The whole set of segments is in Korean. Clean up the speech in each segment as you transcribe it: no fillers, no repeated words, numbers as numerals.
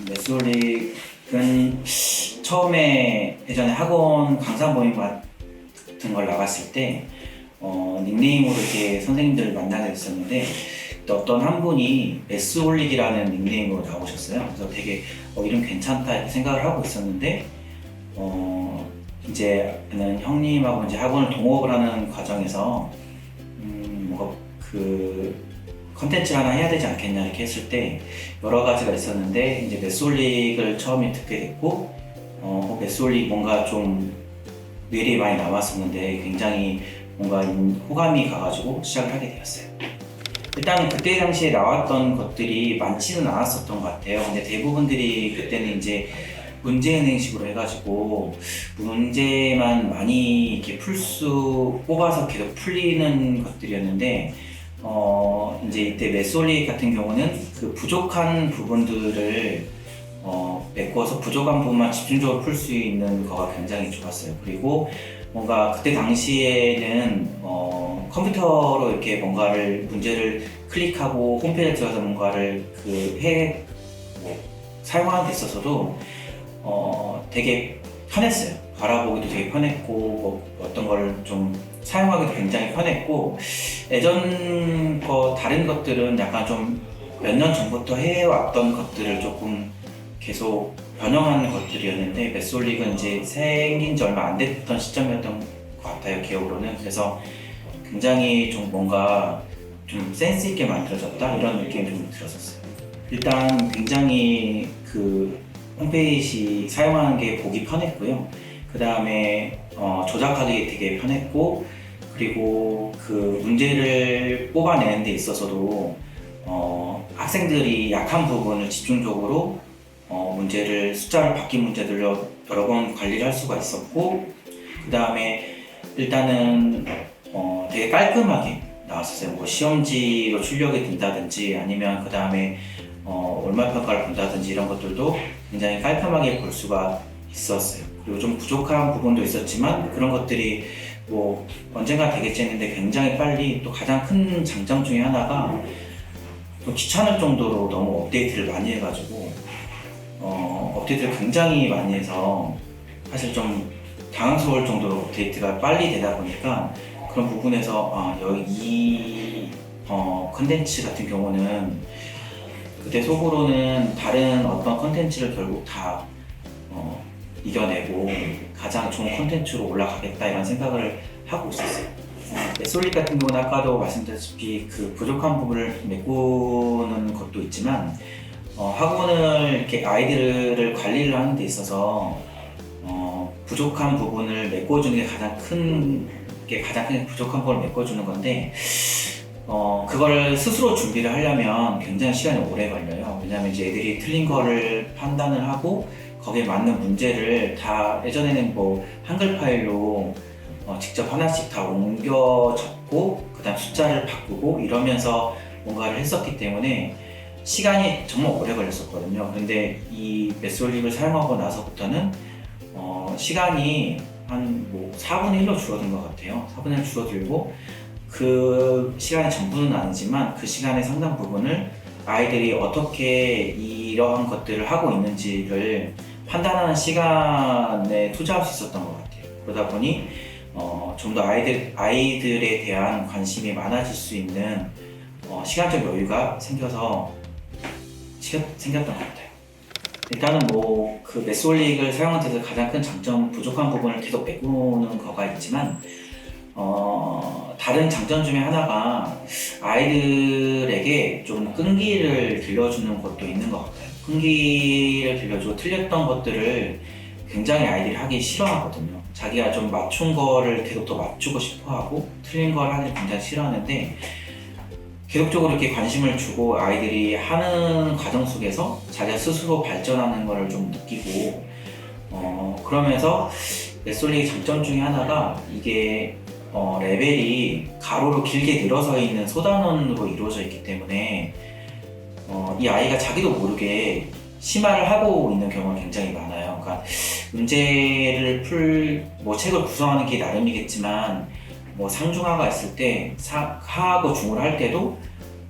메소릭은 처음에 예전에 학원 강사 모임 같은 걸 나갔을 때 닉네임으로 이렇게 선생님들을 만나게 됐었는데 또 어떤 한 분이 메스홀릭이라는 닉네임으로 나오셨어요. 그래서 되게 이름 괜찮다 이렇게 생각을 하고 있었는데 이제는 형님하고 이제 학원을 동업을 하는 과정에서 뭔가 그 컨텐츠를 하나 해야 되지 않겠냐 이렇게 했을 때 여러 가지가 있었는데 이제 메솔릭을 처음에 듣게 됐고 메솔릭 뭔가 좀 뇌리에 많이 남았었는데 굉장히 뭔가 호감이 가가지고 시작을 하게 되었어요. 일단은 그때 당시에 나왔던 것들이 많지는 않았었던 것 같아요. 근데 대부분들이 그때는 이제 문제은행식으로 해가지고 문제만 많이 이렇게 뽑아서 계속 풀리는 것들이었는데 이제 이때 메솔릭 같은 경우는 그 부족한 부분들을 메꿔서 부족한 부분만 집중적으로 풀 수 있는 거가 굉장히 좋았어요. 그리고 뭔가 그때 당시에는 컴퓨터로 이렇게 뭔가를 문제를 클릭하고 홈페이지에 들어가서 뭔가를 사용하는 데 있어서도 되게 편했어요. 바라보기도 되게 편했고 어떤 걸 좀 사용하기도 굉장히 편했고 예전 다른 것들은 약간 좀 몇 년 전부터 해왔던 것들을 조금 계속 변형하는 것들이었는데 메솔릭은 이제 생긴 지 얼마 안 됐던 시점이었던 것 같아요, 기억으로는. 그래서 굉장히 좀 뭔가 좀 센스 있게 만들어졌다 이런 느낌이 좀 들었었어요. 일단 굉장히 그 홈페이지 사용하는 게 보기 편했고요. 그 다음에 조작하기 되게 편했고, 그리고 그 문제를 뽑아내는 데 있어서도 학생들이 약한 부분을 집중적으로 숫자를 바뀐 문제들로 여러 번 관리를 할 수가 있었고, 그 다음에 일단은 되게 깔끔하게 나왔었어요. 뭐 시험지로 출력이 된다든지 아니면 그 다음에 월말 평가를 본다든지 이런 것들도 굉장히 깔끔하게 볼 수가 있었어요. 그리고 좀 부족한 부분도 있었지만 그런 것들이 뭐 언젠가 되겠지 했는데 굉장히 빨리, 또 가장 큰 장점 중에 하나가 또 귀찮을 정도로 너무 업데이트를 많이 해가지고 업데이트를 굉장히 많이 해서 사실 좀 당황스러울 정도로 업데이트가 빨리 되다 보니까 그런 부분에서 이 컨텐츠 같은 경우는 그때 속으로는 다른 어떤 컨텐츠를 결국 다 이겨내고 가장 좋은 컨텐츠로 올라가겠다 이런 생각을 하고 있었어요. 메솔릭 같은 경우는 아까도 말씀드렸다시피 그 부족한 부분을 메꾸는 것도 있지만 학원을 이렇게 아이들을 관리를 하는 데 있어서 부족한 부분을 메꿔주는 게 가장 큰 부족한 부분을 메꿔주는 건데 그거를 스스로 준비를 하려면 굉장히 시간이 오래 걸려요. 왜냐하면 이제 애들이 틀린 거를 판단을 하고 거기에 맞는 문제를 다 예전에는 뭐 한글 파일로 직접 하나씩 다 옮겨 적고 그 다음 숫자를 바꾸고 이러면서 뭔가를 했었기 때문에 시간이 정말 오래 걸렸었거든요. 그런데 이 메솔릭을 사용하고 나서부터는 시간이 한 뭐 4분의 1로 줄어든 것 같아요. 4분의 1 줄어들고 그 시간의 전부는 아니지만 그 시간의 상당 부분을 아이들이 어떻게 이러한 것들을 하고 있는지를 판단하는 시간에 투자할 수 있었던 것 같아요. 그러다 보니 좀 더 아이들에 대한 관심이 많아질 수 있는 시간적 여유가 생겼던 것 같아요. 일단은 뭐 그 메솔릭을 사용하는 데서 가장 큰 장점, 부족한 부분을 계속 메꾸는 거가 있지만 다른 장점 중에 하나가 아이들에게 좀 끈기를 길러주는 것도 있는 것 같아요. 끈기를 길러주고 틀렸던 것들을 굉장히 아이들이 하기 싫어하거든요. 자기가 좀 맞춘 거를 계속 더 맞추고 싶어하고 틀린 걸 하기 굉장히 싫어하는데 계속적으로 이렇게 관심을 주고 아이들이 하는 과정 속에서 자기가 스스로 발전하는 것을 좀 느끼고 그러면서 메솔릭의 장점 중에 하나가 이게 레벨이 가로로 길게 늘어서 있는 소단원으로 이루어져 있기 때문에 이 아이가 자기도 모르게 심화를 하고 있는 경우가 굉장히 많아요. 그러니까 문제를 책을 구성하는 게 나름이겠지만 뭐 상중하가 있을 때 하하고 중을 할 때도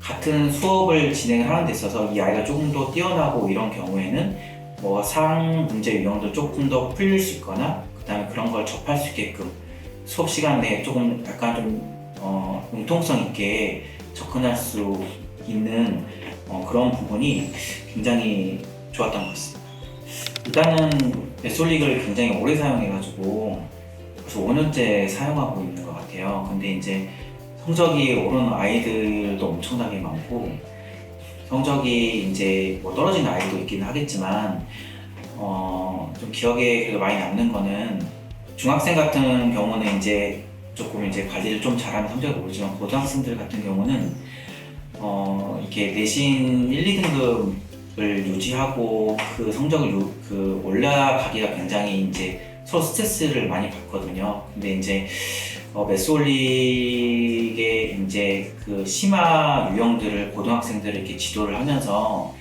같은 수업을 진행을 하는 데 있어서 이 아이가 조금 더 뛰어나고 이런 경우에는 뭐 사항 문제 유형도 조금 더 풀릴 수 있거나 그다음에 그런 걸 접할 수 있게끔 수업 시간 내에 조금 약간 좀 융통성 있게 접근할 수 있는 그런 부분이 굉장히 좋았던 것 같습니다. 일단은 메솔릭을 굉장히 오래 사용해가지고 벌써 5년째 사용하고 있는 것 같아요. 근데 이제 성적이 오르는 아이들도 엄청나게 많고 성적이 이제 뭐 떨어지는 아이도 있기는 하겠지만 좀 기억에 그래도 많이 남는 거는 중학생 같은 경우는 이제 조금 이제 관리를 좀 잘하면 성적이 오르지만 고등학생들 같은 경우는 이렇게 내신 1, 2등급을 유지하고 그 성적을 올라가기가 굉장히 이제 서로 스트레스를 많이 받거든요. 근데 이제 메솔릭의 이제 그 심화 유형들을 고등학생들을 이렇게 지도를 하면서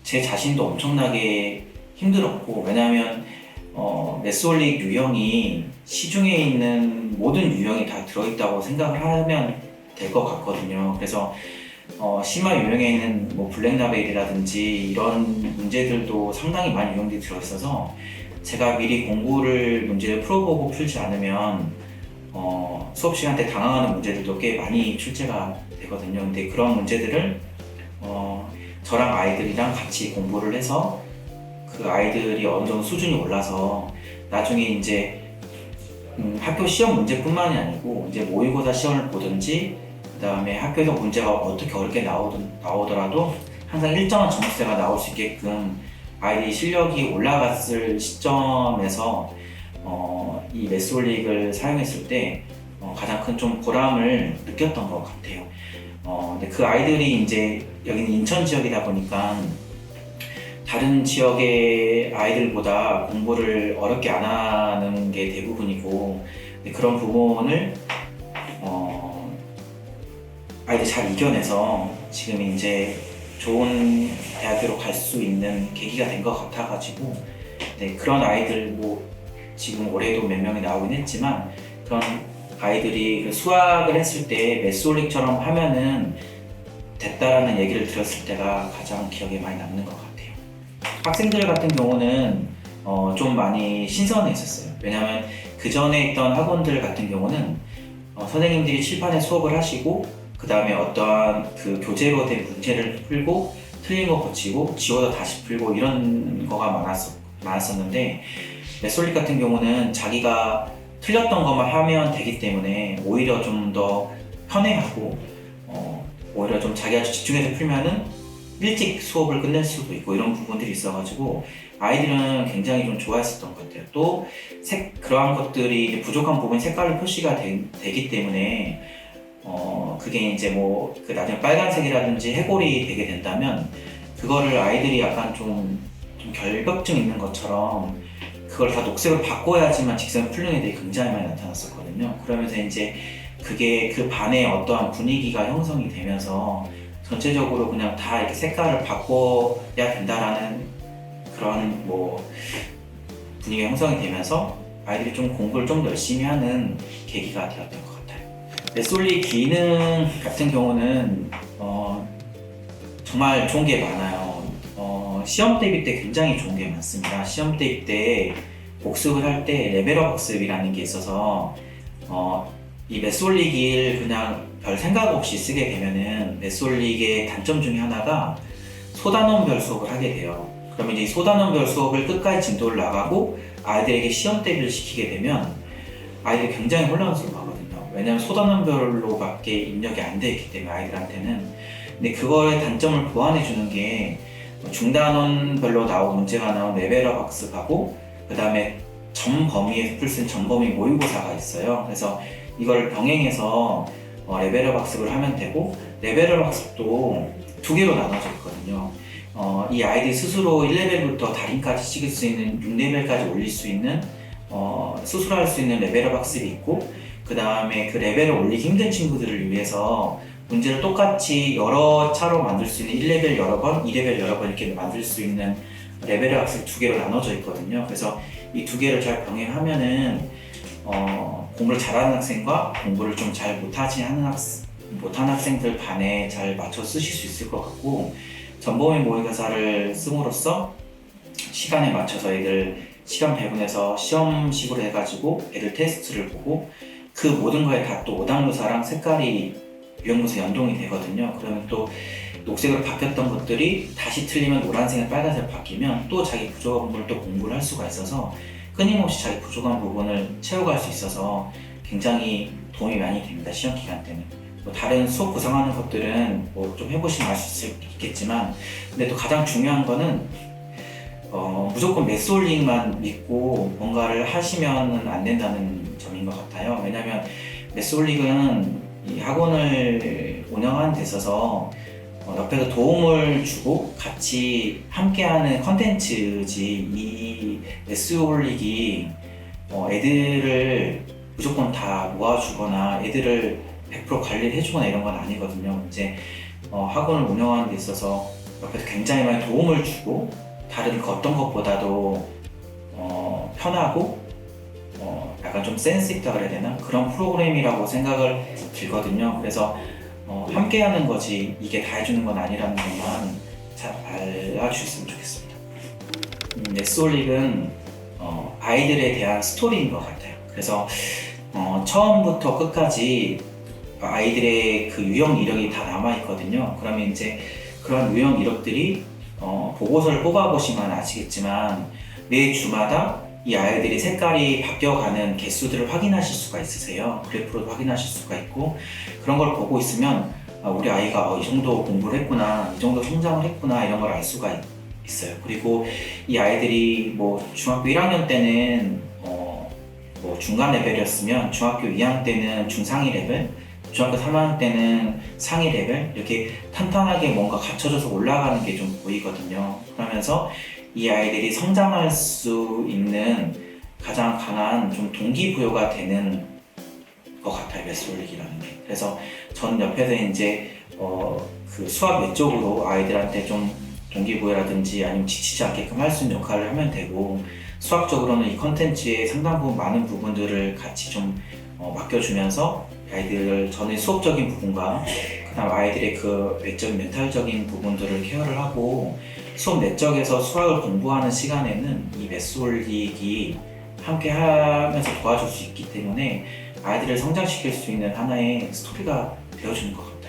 제 자신도 엄청나게 힘들었고, 왜냐하면 메솔릭 유형이 시중에 있는 모든 유형이 다 들어있다고 생각을 하면 될 것 같거든요. 그래서 심화 유형에 있는 뭐 블랙라벨이라든지 이런 문제들도 상당히 많은 유형들이 들어있어서 제가 미리 공부를 문제를 풀어보고 풀지 않으면 수업 시간 때 당황하는 문제들도 꽤 많이 출제가 되거든요. 근데 그런 문제들을 저랑 아이들이랑 같이 공부를 해서 그 아이들이 어느 정도 수준이 올라서 나중에 이제 학교 시험 문제뿐만이 아니고 이제 모의고사 시험을 보든지 그 다음에 학교에서 문제가 어떻게 어렵게 나오더라도 항상 일정한 점수대가 나올 수 있게끔 아이들이 실력이 올라갔을 시점에서 이 메솔릭을 사용했을 때 가장 큰 좀 보람을 느꼈던 것 같아요. 근데 그 아이들이 이제 여기는 인천 지역이다 보니까 다른 지역의 아이들보다 공부를 어렵게 안 하는 게 대부분이고, 그런 부분을 아이들 잘 이겨내서 지금 이제 좋은 대학교로 갈 수 있는 계기가 된 것 같아가지고, 그런 아이들 뭐 지금 올해도 몇 명이 나오긴 했지만 그런 아이들이 수학을 했을 때 메솔릭처럼 하면은 됐다라는 얘기를 들었을 때가 가장 기억에 많이 남는 것 같아요. 학생들 같은 경우는 좀 많이 신선했었어요. 왜냐하면 그 전에 있던 학원들 같은 경우는 선생님들이 칠판에 수업을 하시고 그 다음에 어떠한 그 교재로 된 문제를 풀고 틀린 거 고치고 지워서 다시 풀고 이런 거가 많았었는데, 메솔릭 같은 경우는 자기가 틀렸던 것만 하면 되기 때문에 오히려 좀 더 편해하고 오히려 좀 자기가 집중해서 풀면은 일찍 수업을 끝낼 수도 있고 이런 부분들이 있어가지고 아이들은 굉장히 좀 좋아했었던 것 같아요. 또 그러한 것들이 부족한 부분이 색깔로 표시가 되기 때문에 그게 이제 뭐 그 나중에 빨간색이라든지 해골이 되게 된다면 그거를 아이들이 약간 좀 결벽증 있는 것처럼 그걸 다 녹색으로 바꿔야지만 직선을 풀는 애들이 굉장히 많이 나타났었거든요. 그러면서 이제 그게 그 반의 어떠한 분위기가 형성이 되면서 전체적으로 그냥 다 이렇게 색깔을 바꿔야 된다라는 그런 뭐 분위기가 형성이 되면서 아이들이 좀 공부를 좀 더 열심히 하는 계기가 되었던 것 같아요. 메솔릭 기능 같은 경우는 정말 좋은 게 많아요. 시험 대비 때 굉장히 좋은 게 많습니다. 시험 대비 때 복습을 할 때 레벨업 학습이라는 게 있어서 이 메솔릭을 그냥 별 생각 없이 쓰게 되면은 메솔릭의 단점 중에 하나가 소단원별 수업을 하게 돼요. 그러면 이제 소단원별 수업을 끝까지 진도를 나가고 아이들에게 시험 대비를 시키게 되면 아이들이 굉장히 혼란스러워하거든요. 왜냐하면 소단원별로밖에 입력이 안 돼 있기 때문에 아이들한테는. 근데 그거의 단점을 보완해 주는 게 중단원별로 나온 문제가 나온 레벨업 학습하고 그 다음에 점 범위에서 풀 수 있는 점 범위 모의고사가 있어요. 그래서 이걸 병행해서 레벨업 학습을 하면 되고, 레벨업 학습도 두 개로 나눠져 있거든요. 이 아이들 스스로 1레벨부터 달인까지 찍을 수 있는 6레벨까지 올릴 수 있는 스스로 할 수 있는 레벨업 학습이 있고, 그 다음에 그 레벨을 올리기 힘든 친구들을 위해서 문제를 똑같이 여러 차로 만들 수 있는 1레벨 여러 번, 2레벨 여러 번 이렇게 만들 수 있는 레벨업 학습이 두 개로 나눠져 있거든요. 그래서 이 두 개를 잘 병행하면은 공부를 잘하는 학생과 공부를 좀 잘 못하지 않은 못한 학생들 반에 잘 맞춰 쓰실 수 있을 것 같고, 전범위 모의고사를 씀으로써 시간에 맞춰서 애들 시간 배분해서 시험식으로 해가지고 애들 테스트를 보고 그 모든 거에 다 또 오당교사랑 색깔이 유형문서 연동이 되거든요. 그러면 또 녹색으로 바뀌었던 것들이 다시 틀리면 노란색에 빨간색 바뀌면 또 자기 부족한 부분을 또 공부를 할 수가 있어서 끊임없이 자기 부족한 부분을 채워갈 수 있어서 굉장히 도움이 많이 됩니다. 시험 기간 때는. 뭐 다른 수업 구성하는 것들은 뭐 좀 해보시면 알 수 있겠지만, 근데 또 가장 중요한 거는 무조건 매스홀링만 믿고 뭔가를 하시면 안 된다는 점인 것 같아요. 왜냐하면 매스홀링은 이 학원을 운영하는 데 있어서 옆에서 도움을 주고 같이 함께하는 컨텐츠지, 이 매스홀릭이 애들을 무조건 다 모아주거나 애들을 100% 관리를 해주거나 이런 건 아니거든요. 이제 학원을 운영하는 데 있어서 옆에서 굉장히 많이 도움을 주고 다른 그 어떤 것보다도 편하고 약간 좀 센스 있다 그래야 되나? 그런 프로그램이라고 생각을 들거든요. 그래서 함께하는 거지 이게 다 해주는 건 아니라는 것만 잘 알아주셨으면 좋겠습니다. 넷솔릭은 아이들에 대한 스토리인 것 같아요. 그래서 처음부터 끝까지 아이들의 그 유형 이력이 다 남아있거든요. 그러면 이제 그런 유형 이력들이 보고서를 뽑아보시면 아시겠지만 매 주마다 이 아이들이 색깔이 바뀌어가는 개수들을 확인하실 수가 있으세요. 그래프로 확인하실 수가 있고, 그런 걸 보고 있으면 우리 아이가 이 정도 공부를 했구나, 이 정도 성장을 했구나, 이런 걸 알 수가 있어요. 그리고 이 아이들이 뭐 중학교 1학년 때는 뭐 중간 레벨이었으면 중학교 2학년 때는 중상위 레벨, 중학교 3학년 때는 상위 레벨, 이렇게 탄탄하게 뭔가 갖춰져서 올라가는 게 좀 보이거든요. 그러면서 이 아이들이 성장할 수 있는 가장 강한 좀 동기부여가 되는 것 같아요, 매스홀릭이라는 게. 그래서 전 옆에서 이제 그 수학 외적으로 아이들한테 좀 동기부여라든지 아니면 지치지 않게끔 할 수 있는 역할을 하면 되고, 수학적으로는 이 컨텐츠의 상당 부분 많은 부분들을 같이 좀 맡겨주면서 아이들 전의 수업적인 부분과 그다음 아이들의 그 외적인 멘탈적인 부분들을 케어를 하고, 수업 내적에서 수학을 공부하는 시간에는 이 매스홀릭이 함께 하면서 도와줄 수 있기 때문에 아이들을 성장시킬 수 있는 하나의 스토리가 되어주는 것 같아요.